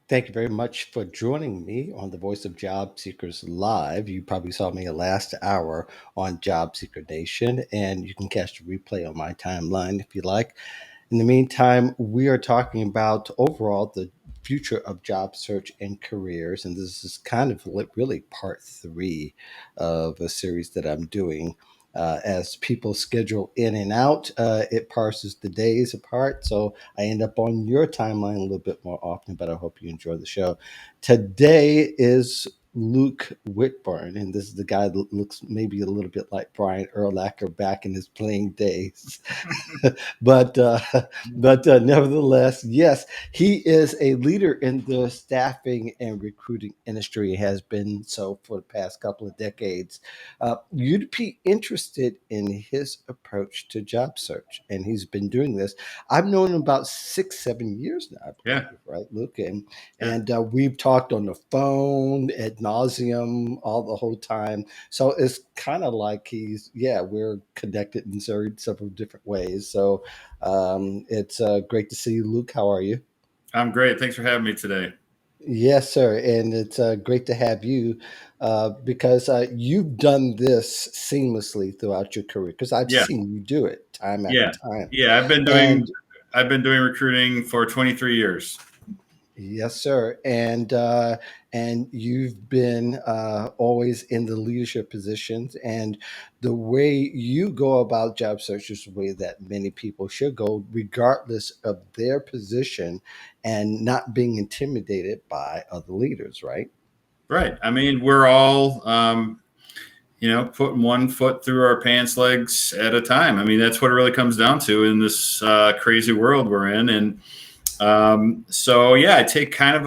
Thank you very much for joining me on the Voice of Job Seekers Live. You probably saw me last hour on Job Seeker Nation, and you can catch the replay on my timeline if you like. In the meantime, we are talking about overall the future of job search and careers, and this is kind of really part three of a series that I'm doing. As people schedule in and out, it parses the days apart. So I end up on your timeline a little bit more often, but I hope you enjoy the show. Today is Luke Whitburn, and this is the guy that looks maybe a little bit like Brian Urlacher back in his playing days. but uh, but nevertheless, yes, he is a leader in the staffing and recruiting industry. Has been so for the past couple of decades. You'd be interested in his approach to job search, and he's been doing this. I've known him about 6, 7 years now, I Yeah, believe, right, Luke? And yeah, and uh, we've talked on the phone ad nauseum all the whole time. So it's kind of like we're connected in several different ways. So it's great to see you, Luke. How are you? I'm great. Thanks for having me today. Yes, sir. And it's great to have you because you've done this seamlessly throughout your career because I've Yeah, seen you do it time after yeah, time. yeah. And I've been doing recruiting for 23 years. yes, sir. And you've been always in the leadership positions, and the way you go about job search is the way that many people should go, regardless of their position, and not being intimidated by other leaders. Right? Right. I mean, we're all, putting one foot through our pants legs at a time. I mean, that's what it really comes down to in this crazy world we're in. And so, yeah, I take kind of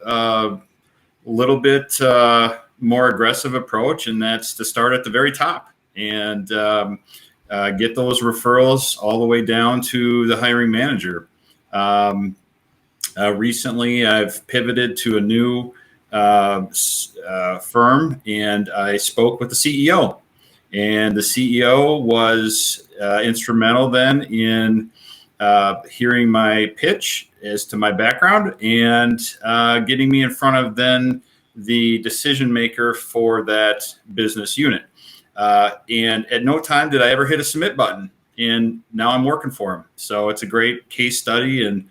a little bit more aggressive approach, and that's to start at the very top and get those referrals all the way down to the hiring manager. Um, Recently, I've pivoted to a new firm, and I spoke with the CEO. And the CEO was instrumental then in hearing my pitch as to my background and getting me in front of then the decision maker for that business unit. And at no time did I ever hit a submit button. And now I'm working for him. So it's a great case study and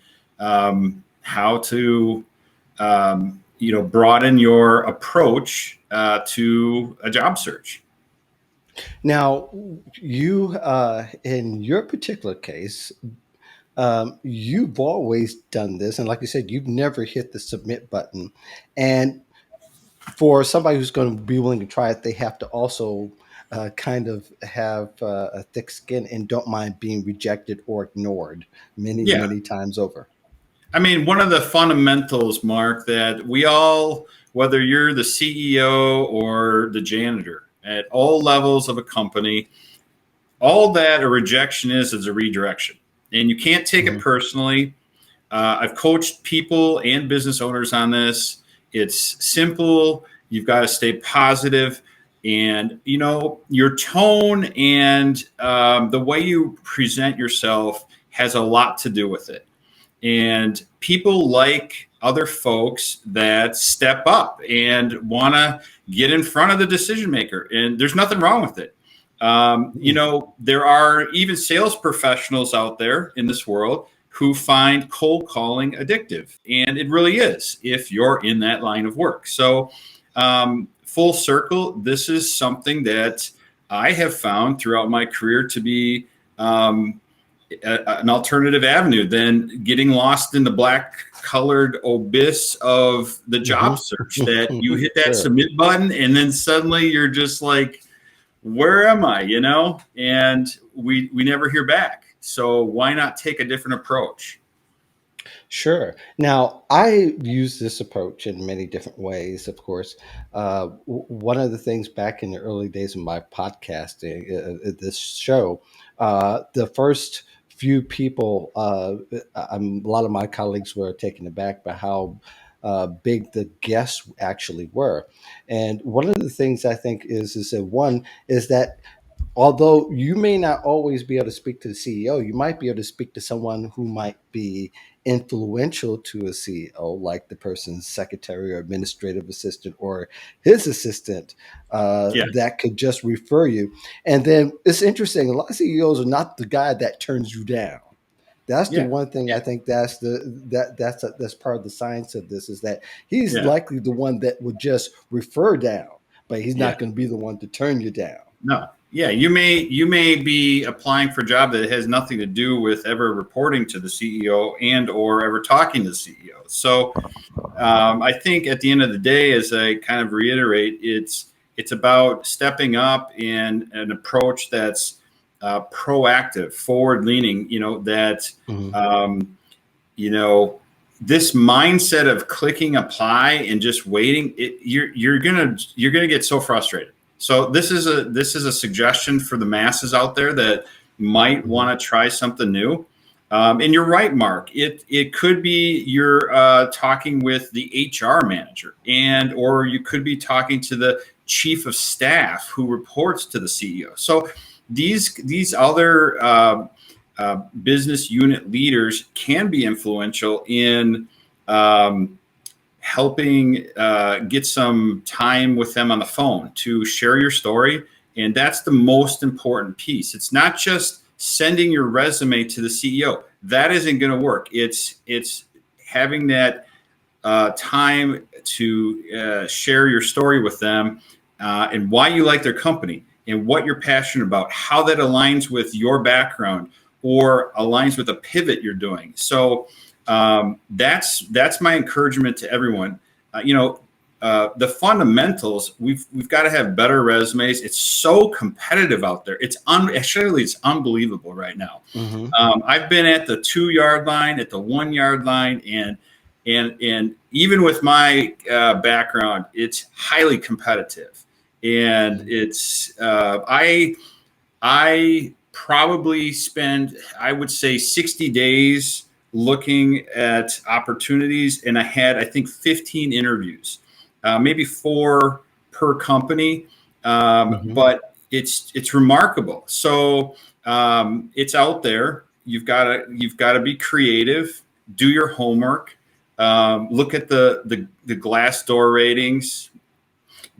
how to broaden your approach to a job search. Now, you in your particular case, you've always done this, and like you said, you've never hit the submit button, and for somebody who's going to be willing to try it, they have to also kind of have a thick skin and don't mind being rejected or ignored many, Yeah, many times over. I mean, one of the fundamentals, Mark, that we all, whether you're the CEO or the janitor at all levels of a company, all that a rejection is a redirection, and you can't take it Mhm. personally. I've coached people and business owners on this. It's simple. You've got to stay positive, and your tone and the way you present yourself has a lot to do with it. And people like other folks that step up and want to get in front of the decision maker, and there's nothing wrong with it. Mhm. There are even sales professionals out there in this world who find cold calling addictive. And it really is if you're in that line of work. So, full circle, this is something that I have found throughout my career to be an alternative avenue than getting lost in the black colored abyss of the job search, that you hit that Sure. submit button and then suddenly you're just like, where am I? And we never hear back. So why not take a different approach? Sure. Now, I use this approach in many different ways, of course. One of the things back in the early days of my podcasting, this show, the first few people, a lot of my colleagues were taken aback by how big the guests actually were. And one of the things I think is that one is that although you may not always be able to speak to the CEO, you might be able to speak to someone who might be influential to a CEO, like the person's secretary or administrative assistant or his assistant, Yeah. that could just refer you. And then it's interesting, a lot of CEOs are not the guy that turns you down. That's the Yeah. one thing I Yeah. think that's part of the science of this, is that he's Yeah. likely the one that would just refer down, but he's Yeah. not going to be the one to turn you down. No. Yeah. You may be applying for a job that has nothing to do with ever reporting to the CEO and or ever talking to the CEO. So I think at the end of the day, as I kind of reiterate, it's about stepping up in an approach that's proactive, forward leaning. That Mm-hmm. um, you know this mindset of clicking apply and just waiting. You're gonna get so frustrated. So this is a suggestion for the masses out there that might Mm-hmm. want to try something new. And you're right, Mark. It could be you're talking with the HR manager, and or you could be talking to the chief of staff who reports to the CEO. So these other business unit leaders can be influential in um, helping get some time with them on the phone to share your story. And that's the most important piece. It's not just sending your resume to the CEO. That isn't going to work. It's having that time to share your story with them, and why you like their company and what you're passionate about, how that aligns with your background or aligns with a pivot you're doing. So that's my encouragement to everyone. The fundamentals, we've got to have better resumes. It's so competitive out there. Actually it's unbelievable right now. Mm-hmm. I've been at the 2 yard line, at the 1 yard line, and even with my background, it's highly competitive. And it's I probably spend, I would say, 60 days looking at opportunities, and I think 15 interviews, maybe 4 per company. Mm-hmm. But it's remarkable. So it's out there. You've got to be creative, do your homework, look at the Glassdoor ratings,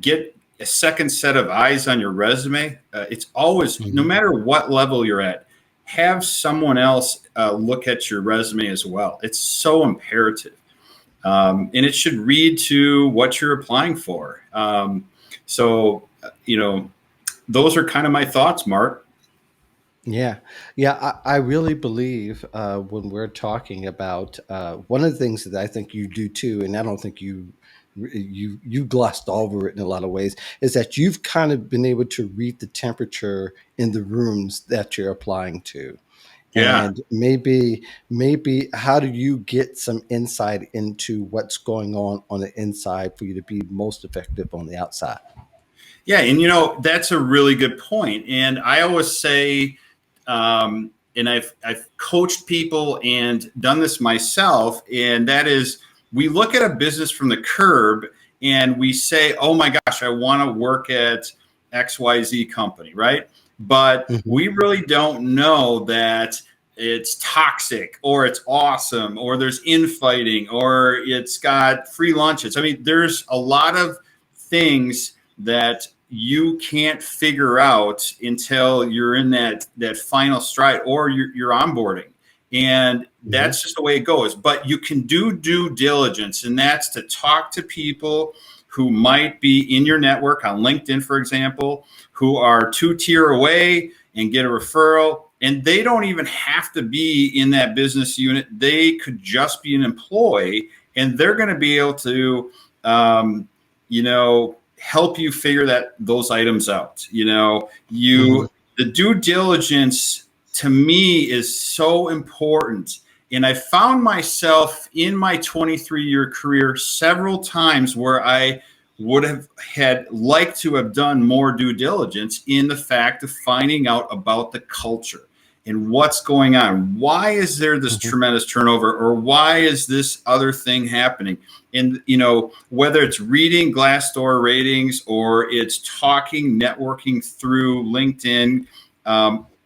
get a second set of eyes on your resume. It's always, no Mm-hmm. matter what level you're at, have someone else look at your resume as well. It's so imperative. And it should read to what you're applying for. So, those are kind of my thoughts, Mark. Yeah, yeah, I really believe when we're talking about one of the things that I think you do too, and I don't think you glossed over it in a lot of ways, is that you've kind of been able to read the temperature in the rooms that you're applying to, Yeah. and maybe how do you get some insight into what's going on the inside for you to be most effective on the outside? Yeah, and that's a really good point. And I always say, and I've coached people and done this myself, and that is, we look at a business from the curb and we say, "Oh my gosh, I want to work at XYZ company," right? But Mm-hmm. we really don't know that it's toxic or it's awesome or there's infighting or it's got free lunches. I mean, there's a lot of things that you can't figure out until you're in that final stride or you're onboarding. And Mm-hmm. that's just the way it goes. But you can do due diligence, and that's to talk to people who might be in your network on LinkedIn, for example, who are 2 tier away, and get a referral. And they don't even have to be in that business unit. They could just be an employee, and they're going to be able to, you know, help you figure those items out. Mm-hmm. The due diligence to me is so important. And I found myself in my 23-year career several times where I would have had liked to have done more due diligence in the fact of finding out about the culture and what's going on. Why is there this Mm-hmm. tremendous turnover, or why is this other thing happening? And whether it's reading Glassdoor ratings or it's talking, networking through LinkedIn,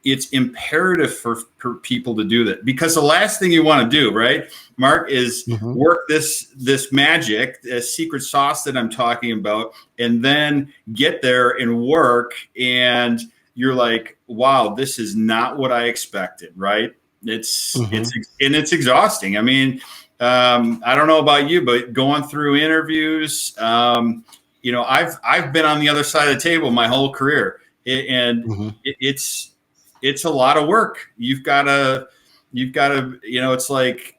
it's imperative for people to do that, because the last thing you want to do, right, Mark, is Mm-hmm. work this magic, this secret sauce that I'm talking about, and then get there and work, and you're like, wow, this is not what I expected, right? Mm-hmm. It's exhausting. I mean, I don't know about you, but going through interviews, I've been on the other side of the table my whole career, and Mm-hmm. it's a lot of work. You've got to, it's like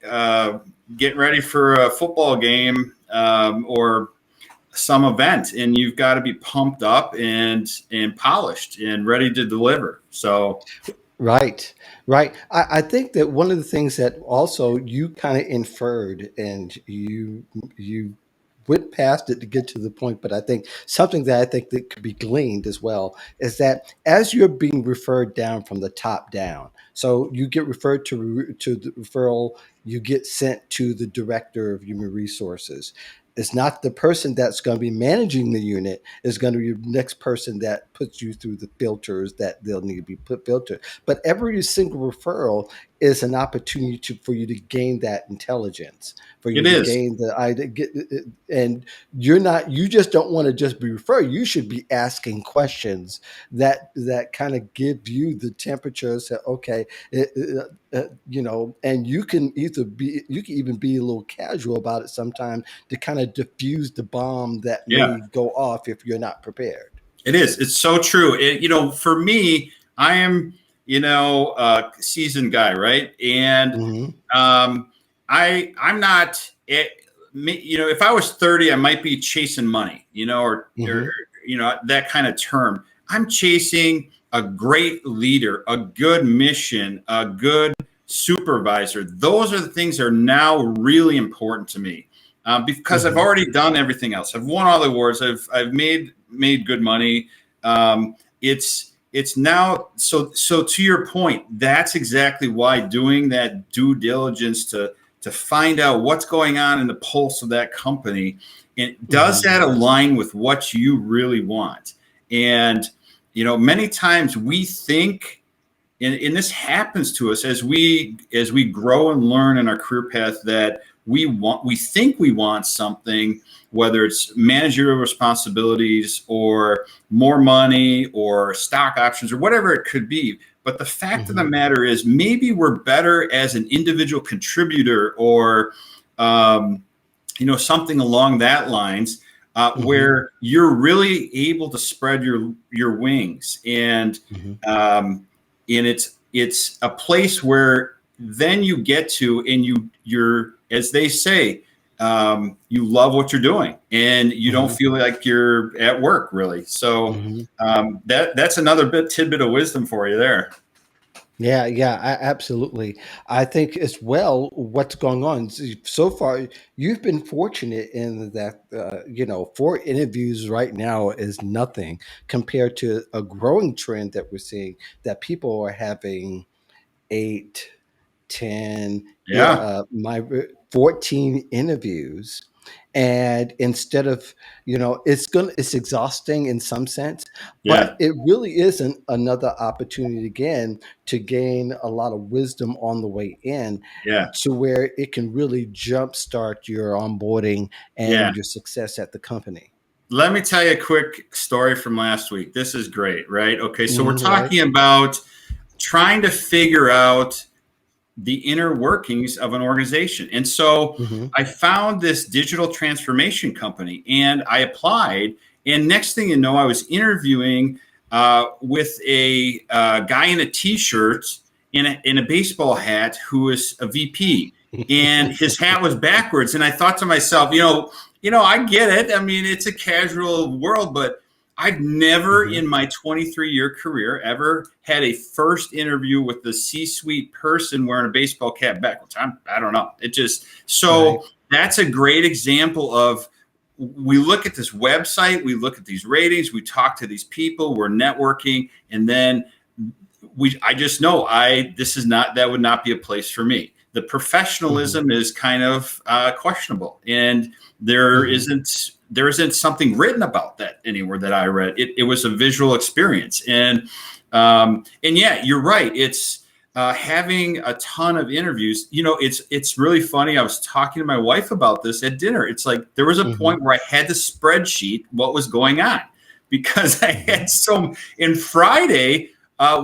getting ready for a football game, or some event, and you've got to be pumped up and polished and ready to deliver. So Right, right. I think that one of the things that also you kind of inferred, and you went past it to get to the point, but I think something that I think that could be gleaned as well is that as you're being referred down from the top down, so you get referred to the referral, you get sent to the director of human resources. It's not the person that's going to be managing the unit is going to be the next person that puts you through the filters that they'll need to be put filtered. But every single referral is an opportunity for you to gain that intelligence, for you it to is. gain the idea. And you just don't want to just be referred. You should be asking questions that kind of give you the temperature. Say, okay, and you can even be a little casual about it sometimes to kind of diffuse the bomb that Yeah, may go off if you're not prepared. it is. It's so true. For me, I am, a seasoned guy, right? And Hmm. um, I'm not. If I was 30, I might be chasing money, or Hmm. that kind of term. I'm chasing a great leader, a good mission, a good supervisor. Those are the things that are now really important to me, because I've Hmm. already done everything else. I've won all the awards. I've made good money. It's now, so to your point, that's exactly why doing that due diligence to find out what's going on in the pulse of that company, and does Hmm. that align with what you really want. And many times we think, and this happens to us as we grow and learn in our career path, that we think we want something, whether it's managerial responsibilities or more money or stock options or whatever it could be. But the fact of the Hmm. matter is, maybe we're better as an individual contributor, or something along that lines, Hmm. where you're really able to spread your wings, Hmm. um, and it's a place where then you get to, and you're, as they say, you love what you're doing, and you don't Hmm. feel like you're at work, really. So Hmm. that's another tidbit of wisdom for you there. Yeah, yeah, absolutely. I think as well, what's going on so far, you've been fortunate in that, 4 interviews right now is nothing compared to a growing trend that we're seeing that people are having 8, 10, yeah, Yeah, 14 interviews. And instead of, it's exhausting in some sense, yeah, but it really isn't another opportunity again to gain a lot of wisdom on the way in yeah, to where it can really jumpstart your onboarding yeah. and your success at the company. Let me tell you a quick story from last week. This is great, right? Okay, so we're Right. talking about trying to figure out the inner workings of an organization. And so Hmm. I found this digital transformation company, and I applied. And next thing you know, I was interviewing with a guy in a t-shirt, in a baseball hat, who was a VP, and his hat was backwards. And I thought to myself, I get it. I mean, it's a casual world, but I've never Hmm. in my 23-year career ever had a first interview with the C-suite person wearing a baseball cap backwards. I don't know. It just, Right. so that's a great example of, we look at this website, we look at these ratings, we talk to these people, we're networking, and then I just know that would not be a place for me. The Hmm. professionalism is kind of questionable, and there Hmm. isn't there isn't something written about that anywhere that I read. It was a visual experience, and And yeah, you're right. It's having a ton of interviews. It's really funny. I was talking to my wife about this at dinner. It's like there was a Hmm. point where I had to spreadsheet what was going on because I Hmm. had so. And Friday,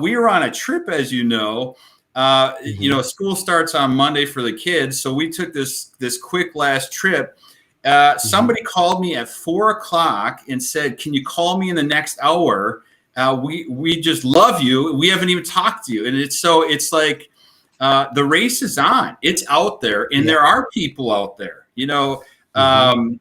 we were on a trip, as you know. Hmm. School starts on Monday for the kids, so we took this quick last trip. Hmm. Somebody called me at 4 o'clock and said, "Can you call me in the next hour? We just love you. We haven't even talked to you." And it's like the race is on. It's out there, and Yeah. there are people out there. Hmm.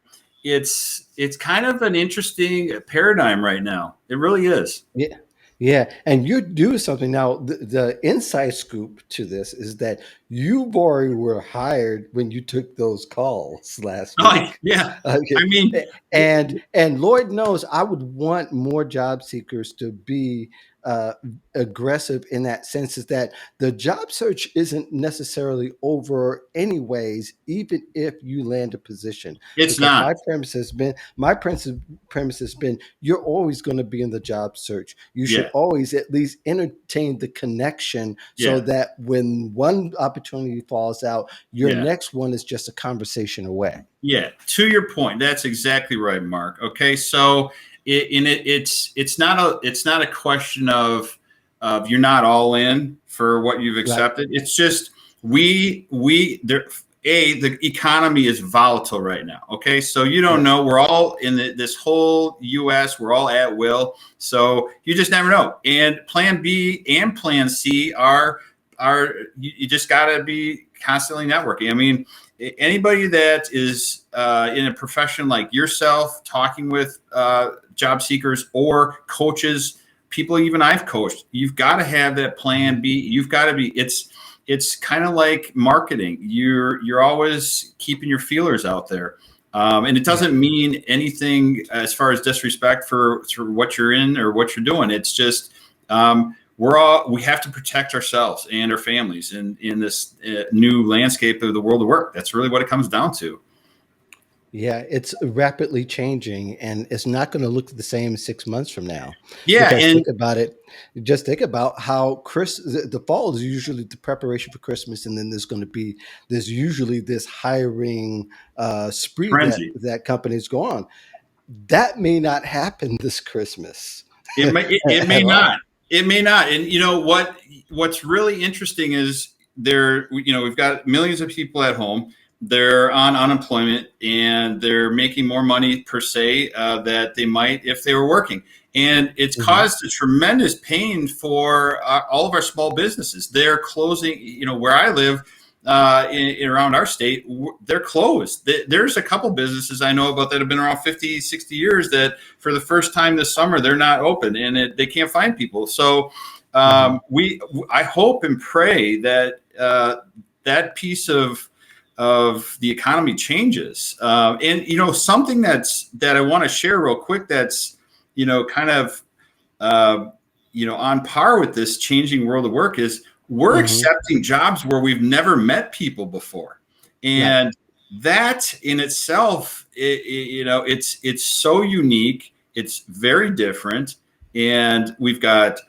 It's kind of an interesting paradigm right now. It really is. Yeah. Yeah. And you do something now. The inside scoop to this is that you, Bori, were hired when you took those calls last Oh, week. yeah. Okay. I mean, And Lord knows I would want more job seekers to be uh, aggressive in that sense, is that the job search isn't necessarily over anyways, even if you land a position. it's Because not. my premise has been you're always going to be in the job search. You should Yeah. always at least entertain the connection so Yeah. that when one opportunity falls out, your Yeah. next one is just a conversation away. Yeah, to your point, that's exactly right, Mark. Okay, so it's not a question of you're not all in for what you've Right. accepted. It's just we there. The economy is volatile right now. Okay, so you don't Yes. know. We're all in this whole U.S. We're all at will, so you just never know. And Plan B and Plan C are you just got to be constantly networking. I mean, anybody that is in a profession like yourself, talking with job seekers or coaches, people even I've coached, you've got to have that plan Mhm. B. You've got to be. It's kind of like marketing. You're always keeping your feelers out there. And it Yeah. doesn't mean anything as far as disrespect for what you're in or what you're doing. It's just we have to protect ourselves and our families in this new landscape of the world of work. That's really what it comes down to. Yeah, it's rapidly changing and it's not going to look the same 6 months from now. Yeah, Because and think about it, just think about how the fall is usually the preparation for Christmas, and then there's usually this hiring spree that frenzy. companies go on. That may not happen this Christmas It may at not. all. It may not. And you know what's really interesting is we've got millions of people at home. They're on unemployment and they're making more money per se that they might if they were working. And it's Hmm. caused a tremendous pain for all of our small businesses. They're closing. Where I live, around our state, they're closed. There's a couple businesses I know about that have been around 50, 60 years that for the first time this summer they're not open and they can't find people. So Hmm. I hope and pray that that piece of the economy changes. And something that I want to share real quick that's kind of uh, on par with this changing world of work is we're Hmm. accepting jobs where we've never met people before, Right. and that in itself, it's so unique. It's very different, and we've got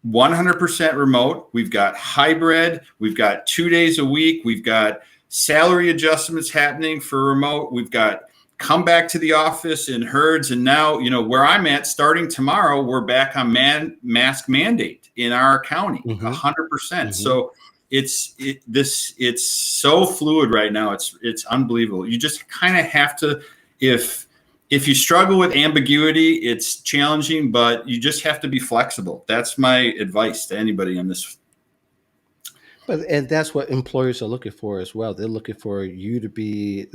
100% remote. We've got hybrid. We've got 2 days a week. We've got salary adjustments happening for remote. We've got come back to the office in herds. And now, where I'm at, starting tomorrow, we're back on mask mandate in our county, Hmm. 100%. Hmm. So it's so fluid right now. It's unbelievable. You just kind of have to, if if you struggle with ambiguity, it's challenging, but you just have to be flexible. That's my advice to anybody on this. And that's what employers are looking for as well. They're looking for you to be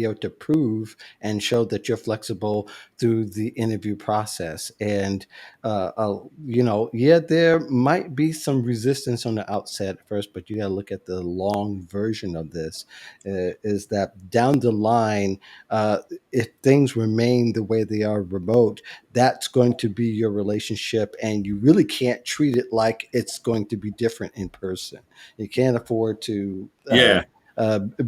able to prove and show that you're flexible through the interview process. And yeah, there might be some resistance on the outset at first, but you got to look at the long version of this. Is that down the line, uh, if things remain the way they are remote, that's going to be your relationship, and you really can't treat it like it's going to be different in person. You can't afford to Yeah.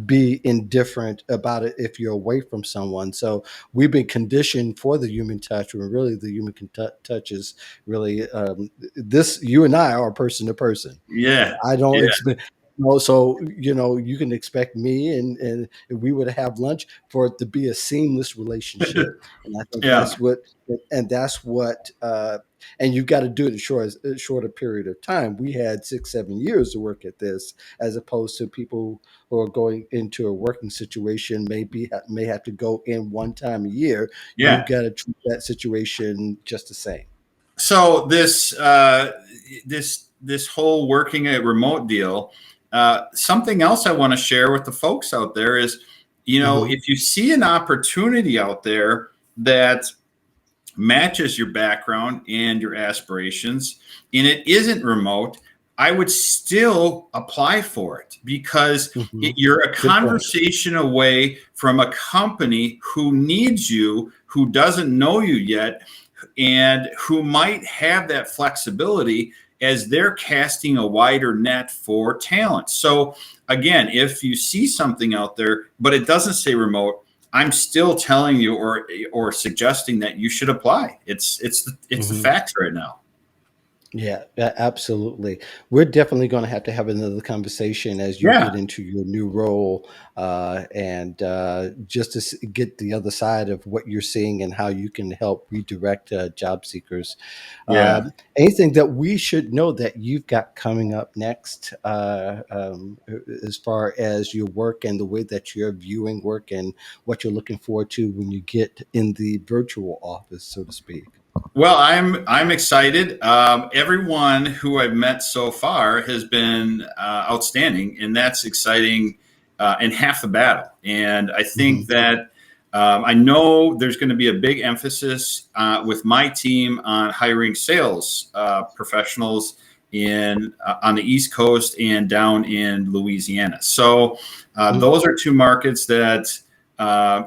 be indifferent about it if you're away from someone. So we've been conditioned for the human touch, when really the human touch is really this. You and I are person to person. Yeah. I don't Yeah. expect. No, so you can expect me, and we would have lunch for it to be a seamless relationship, and I think Yeah. that's what, and you've got to do it in a shorter period of time. We had 6 7 years to work at this, as opposed to people who are going into a working situation, may have to go in one time a year. You've Yeah. got to treat that situation just the same. So this whole working a remote deal, something else I want to share with the folks out there is, Hmm. if you see an opportunity out there that matches your background and your aspirations, and it isn't remote, I would still apply for it, because Hmm. you're a Good point. conversation away from a company who needs you, who doesn't know you yet, and who might have that flexibility as they're casting a wider net for talent. So, again, if you see something out there, but it doesn't say remote, I'm still telling you, or suggesting that you should apply. It's the Hmm. facts right now. Yeah, absolutely. We're definitely going to have another conversation as you Yeah, get into your new role, and just to get the other side of what you're seeing and how you can help redirect job seekers. yeah. Anything that we should know that you've got coming up next, as far as your work and the way that you're viewing work, and what you're looking forward to when you get in the virtual office, so to speak. Well, I'm excited. Everyone who I've met so far has been outstanding, and that's exciting, and half the battle. And I think Hmm. that I know there's going to be a big emphasis with my team on hiring sales professionals in on the East Coast and down in Louisiana. So those are two markets that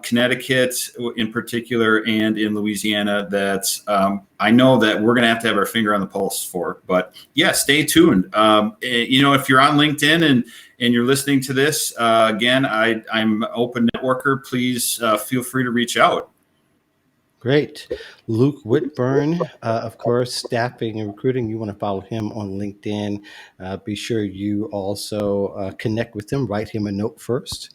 Connecticut in particular, and in Louisiana, that I know that we're going to have our finger on the pulse for. But yeah, stay tuned. If you're on LinkedIn and you're listening to this, again, I'm an open networker. Please feel free to reach out. Great. Luke Whitburn, of course, staffing and recruiting. You want to follow him on LinkedIn. Be sure you also connect with him, write him a note first.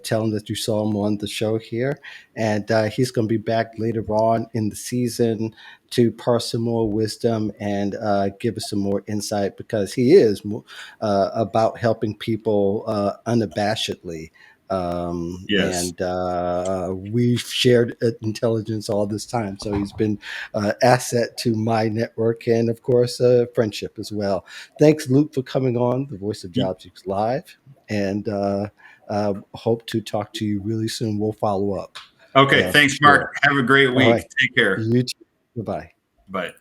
Tell him that you saw him on the show here. And he's going to be back later on in the season to parse some more wisdom and give us some more insight, because he is about helping people unabashedly, Yes. and we've shared intelligence all this time. So he's been asset to my network, and of course, friendship as well. Thanks, Luke, for coming on the Voice of Job Seekers Live, and hope to talk to you really soon. We'll follow up Okay. for Thanks, sure. Mark. Have a great All week. right, Take care. you too. Goodbye. Bye.